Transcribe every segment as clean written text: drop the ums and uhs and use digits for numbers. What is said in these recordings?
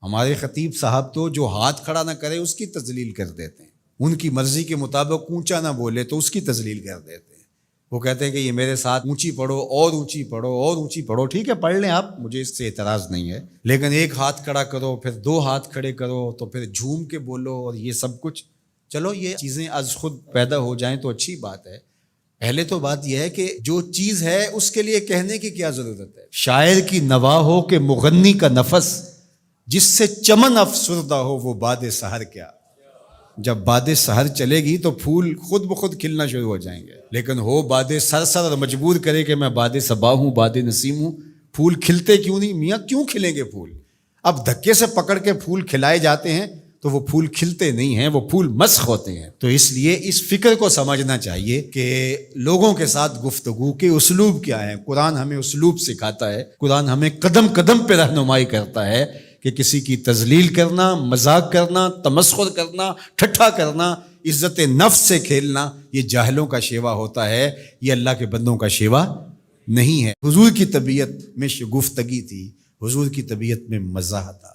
ہمارے خطیب صاحب تو جو ہاتھ کھڑا نہ کرے اس کی تذلیل کر دیتے ہیں، ان کی مرضی کے مطابق اونچا نہ بولے تو اس کی تذلیل کر دیتے ہیں۔ وہ کہتے ہیں کہ یہ میرے ساتھ اونچی پڑھو اور اونچی پڑھو اور اونچی پڑھو، ٹھیک ہے پڑھ لیں آپ، مجھے اس سے اعتراض نہیں ہے، لیکن ایک ہاتھ کھڑا کرو پھر دو ہاتھ کھڑے کرو تو پھر جھوم کے بولو اور یہ سب کچھ، چلو یہ چیزیں از خود پیدا ہو جائیں تو اچھی بات ہے۔ پہلے تو بات یہ ہے کہ جو چیز ہے اس کے لیے کہنے کی کیا ضرورت ہے؟ شاعر کی نوا ہو کہ مغنی کا نفس، جس سے چمن افسردہ ہو وہ باد سحر کیا۔ جب باد سحر چلے گی تو پھول خود بخود کھلنا شروع ہو جائیں گے، لیکن ہو باد سرسر اور مجبور کرے کہ میں باد صبا ہوں، باد نسیم ہوں، پھول کھلتے کیوں نہیں؟ میاں کیوں کھلیں گے پھول؟ اب دھکے سے پکڑ کے پھول کھلائے جاتے ہیں تو وہ پھول کھلتے نہیں ہیں، وہ پھول مسخ ہوتے ہیں۔ تو اس لیے اس فکر کو سمجھنا چاہیے کہ لوگوں کے ساتھ گفتگو کے اسلوب کیا ہیں۔ قرآن ہمیں اسلوب سکھاتا ہے، قرآن ہمیں قدم قدم پہ رہنمائی کرتا ہے کہ کسی کی تذلیل کرنا، مذاق کرنا، تمسخر کرنا، ٹھٹھا کرنا، عزت نفس سے کھیلنا، یہ جاہلوں کا شیوا ہوتا ہے، یہ اللہ کے بندوں کا شیوا نہیں ہے۔ حضور کی طبیعت میں شگفتگی تھی، حضور کی طبیعت میں مزاح تھا،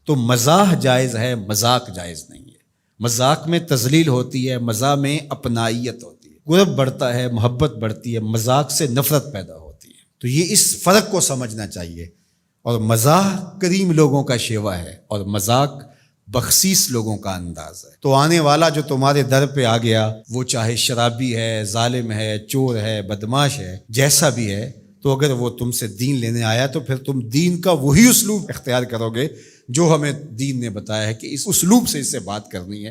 تو مزاح جائز ہے، مذاق جائز نہیں ہے۔ مذاق میں تذلیل ہوتی ہے، مزاح میں اپنائیت ہوتی ہے، قرب بڑھتا ہے، محبت بڑھتی ہے، مذاق سے نفرت پیدا ہوتی ہے۔ تو یہ اس فرق کو سمجھنا چاہیے، اور مزاح کریم لوگوں کا شیوا ہے اور مذاق بخسیس لوگوں کا انداز ہے۔ تو آنے والا جو تمہارے در پہ آ گیا، وہ چاہے شرابی ہے، ظالم ہے، چور ہے، بدماش ہے، جیسا بھی ہے، تو اگر وہ تم سے دین لینے آیا تو پھر تم دین کا وہی اسلوب اختیار کرو گے جو ہمیں دین نے بتایا ہے کہ اس اسلوب سے اس سے بات کرنی ہے۔